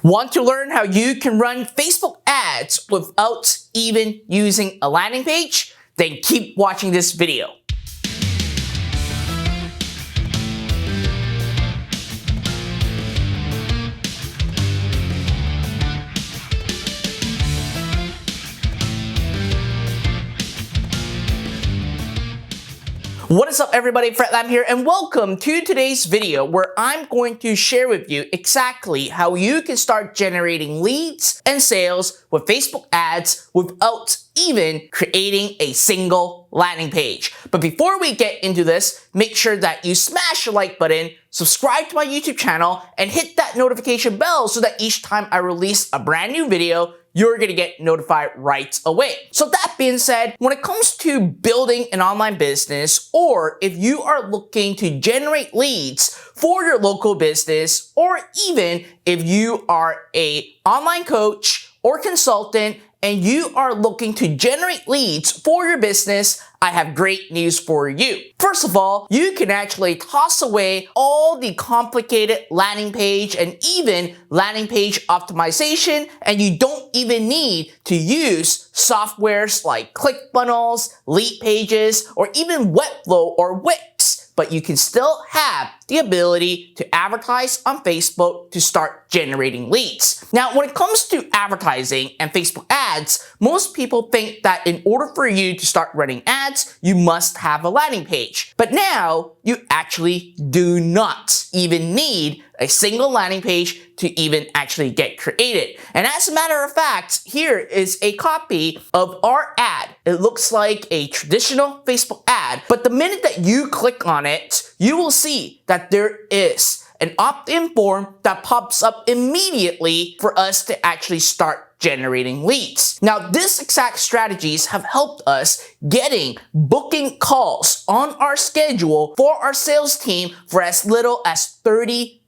Want to learn how you can run Facebook ads without even using a landing page? Then keep watching this video. What is up everybody, Fred Lam here, and welcome to today's video where I'm going to share with you exactly how you can start generating leads and sales with Facebook ads without even creating a single landing page. But before we get into this, make sure that you smash the like button, subscribe to my YouTube channel, and hit that notification bell so that each time I release a brand new video, you're gonna get notified right away. So that being said, when it comes to building an online business, or if you are looking to generate leads for your local business, or even if you are an online coach or consultant and you are looking to generate leads for your business, I have great news for you. First of all, you can actually toss away all the complicated landing page and even landing page optimization, and you don't even need to use softwares like ClickFunnels, Lead Pages, or even Webflow or Wix. But you can still have the ability to advertise on Facebook to start generating leads. Now, when it comes to advertising and Facebook ads, most people think that in order for you to start running ads, you must have a landing page. But now, you actually do not even need a single landing page to even actually get created. And as a matter of fact, here is a copy of our ad. It looks like a traditional Facebook ad, but the minute that you click on it, you will see that there is an opt-in form that pops up immediately for us to actually start generating leads. Now, this exact strategies have helped us getting booking calls on our schedule for our sales team for as little as $30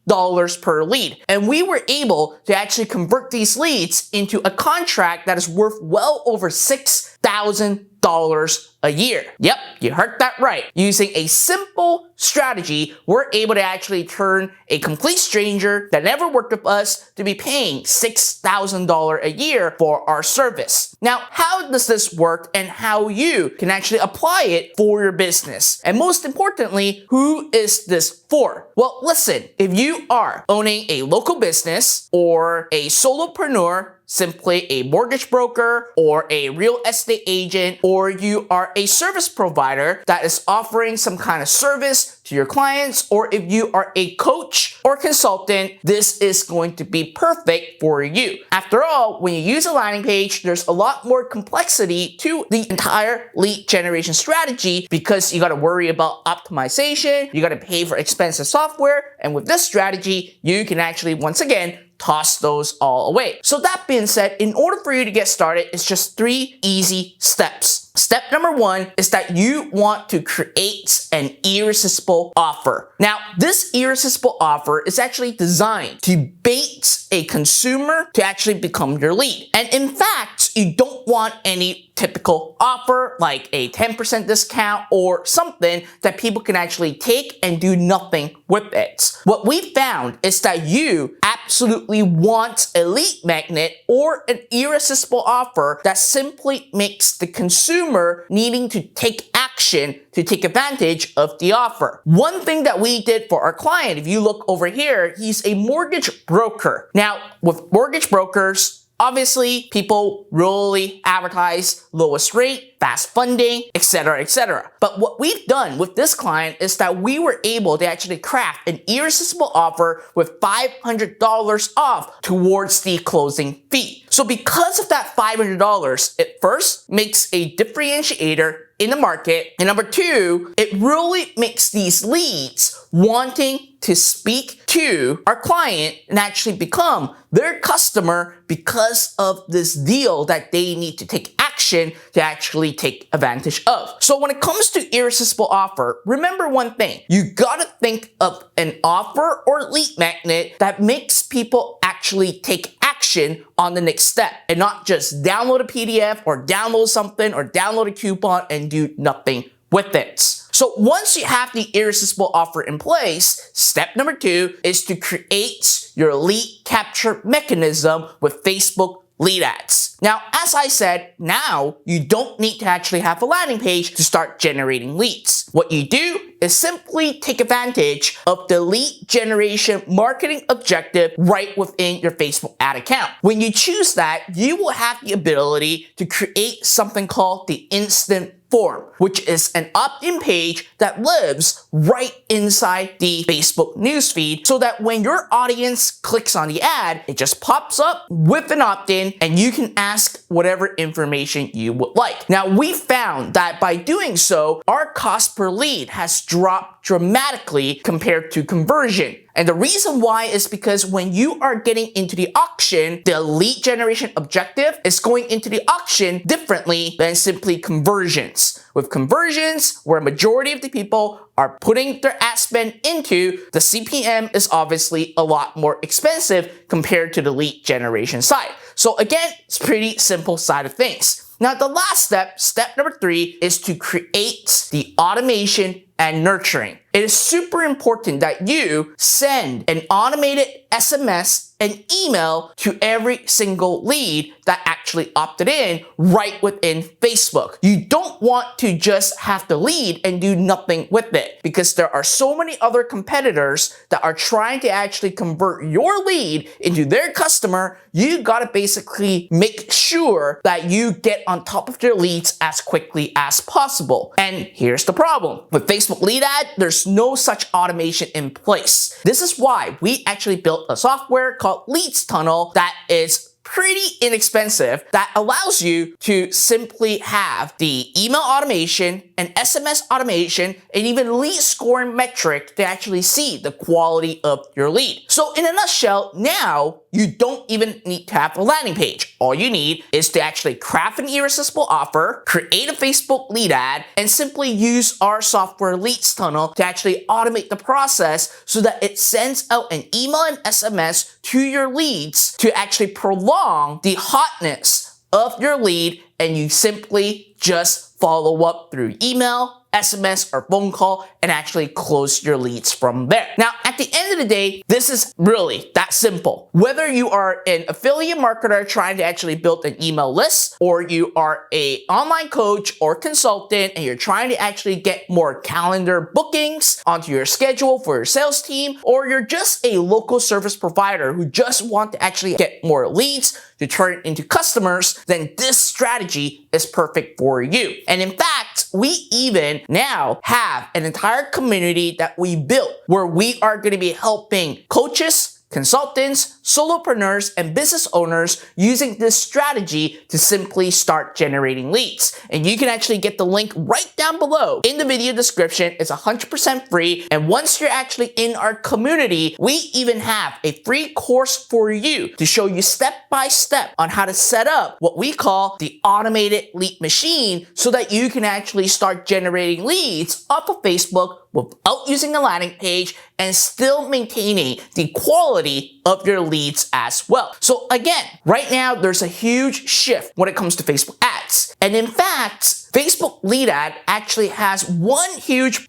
per lead. And we were able to actually convert these leads into a contract that is worth well over $6,000 a year. Yep, you heard that right. Using a simple strategy, we're able to actually turn a complete stranger that never worked with us to be paying $6,000 a year for our service. Now, how does this work and how you can actually apply it for your business? And most importantly, who is this for? Well, listen, if you are owning a local business or a solopreneur, simply a mortgage broker or a real estate agent, or you are a service provider that is offering some kind of service to your clients, or if you are a coach or consultant, this is going to be perfect for you. After all, when you use a landing page, there's a lot more complexity to the entire lead generation strategy because you got to worry about optimization, you got to pay for expensive software, and with this strategy, you can actually, once again, toss those all away. So that being said, in order for you to get started, it's just 3 easy steps. Step number 1 is that you want to create an irresistible offer. Now, this irresistible offer is actually designed to bait a consumer to actually become your lead. And in fact, you don't want any typical offer like a 10% discount or something that people can actually take and do nothing with it. What we found is that you absolutely want a lead magnet or an irresistible offer that simply makes the consumer needing to take action to take advantage of the offer. One thing that we did for our client, if you look over here, he's a mortgage broker. Now, with mortgage brokers, obviously, people really advertise lowest rate, fast funding, etc., etc. But what we've done with this client is that we were able to actually craft an irresistible offer with $500 off towards the closing fee. So because of that $500, it first makes a differentiator in the market, and number 2, it really makes these leads wanting to speak to our client and actually become their customer because of this deal that they need to take action to actually take advantage of. So when it comes to irresistible offer, remember one thing, you gotta think of an offer or lead magnet that makes people actually take action on the next step and not just download a PDF or download something or download a coupon and do nothing with it. So once you have the irresistible offer in place, step number 2 is to create your lead capture mechanism with Facebook lead ads. Now, as I said, now you don't need to actually have a landing page to start generating leads. What you do is simply take advantage of the lead generation marketing objective right within your Facebook ad account. When you choose that, you will have the ability to create something called the instant form, which is an opt-in page that lives right inside the Facebook newsfeed so that when your audience clicks on the ad, it just pops up with an opt-in and you can ask whatever information you would like. Now, we found that by doing so, our cost per lead has dropped dramatically compared to conversion. And the reason why is because when you are getting into the auction, the lead generation objective is going into the auction differently than simply conversions. With conversions, where a majority of the people are putting their ad spend into, the CPM is obviously a lot more expensive compared to the lead generation side. So again, it's pretty simple side of things. Now, the last step, step number 3, is to create the automation and nurturing. It is super important that you send an automated SMS and email to every single lead that actually opted in right within Facebook. You don't want to just have the lead and do nothing with it because there are so many other competitors that are trying to actually convert your lead into their customer. You gotta basically make sure that you get on top of your leads as quickly as possible. And here's the problem. With Facebook lead ad, there's no such automation in place. This is why we actually built a software called Leads Tunnel that is pretty inexpensive that allows you to simply have the email automation and SMS automation and even lead scoring metric to actually see the quality of your lead. So in a nutshell, now you don't even need to have a landing page. All you need is to actually craft an irresistible offer, create a Facebook lead ad, and simply use our software Leads Tunnel to actually automate the process so that it sends out an email and SMS to your leads to actually prolong the hotness of your lead, and you simply just follow up through email, SMS, or phone call and actually close your leads from there. Now, at the end of the day, this is really that simple. Whether you are an affiliate marketer trying to actually build an email list, or you are an online coach or consultant and you're trying to actually get more calendar bookings onto your schedule for your sales team, or you're just a local service provider who just want to actually get more leads to turn into customers, then this strategy is perfect for you. And in fact, we even now have an entire community that we built where we are going to be helping coaches, consultants, solopreneurs, and business owners using this strategy to simply start generating leads. And you can actually get the link right down below in the video description. It's 100% free. And once you're actually in our community, we even have a free course for you to show you step by step on how to set up what we call the automated lead machine so that you can actually start generating leads off of Facebook without using a landing page and still maintaining the quality of your leads as well. So again, right now there's a huge shift when it comes to Facebook ads. And in fact, Facebook lead ad actually has one huge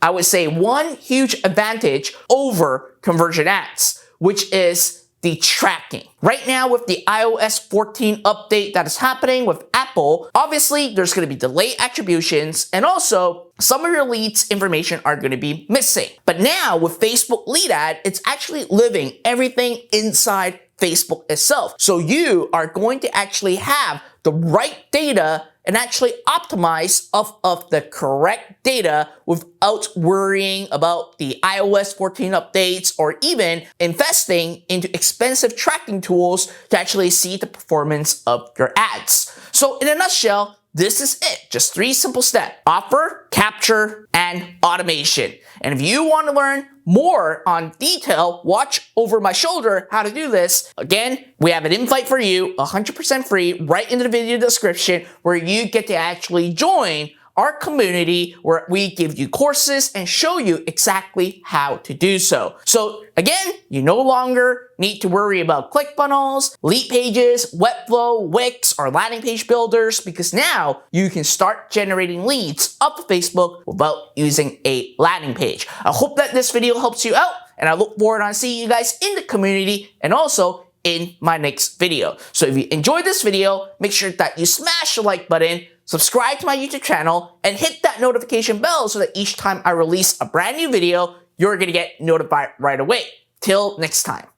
advantage over conversion ads, which is the tracking. Right now with the iOS 14 update that is happening with Apple, obviously there's going to be delayed attributions and also some of your leads information are going to be missing. But now with Facebook lead ad, it's actually living everything inside Facebook itself. So you are going to actually have the right data and actually optimize off of the correct data without worrying about the iOS 14 updates or even investing into expensive tracking tools to actually see the performance of your ads. So in a nutshell, this is it. Just 3 simple steps: offer, capture, and automation. And if you want to learn more on detail, watch over my shoulder how to do this. Again, we have an invite for you, 100% free, right in the video description, where you get to actually join our community where we give you courses and show you exactly how to do so. So again, you no longer need to worry about ClickFunnels, lead pages, Webflow, Wix, or landing page builders, because now you can start generating leads off of Facebook without using a landing page. I hope that this video helps you out, and I look forward to seeing you guys in the community and also in my next video. So if you enjoyed this video, make sure that you smash the like button, subscribe to my YouTube channel, and hit that notification bell so that each time I release a brand new video, you're gonna get notified right away. Till next time.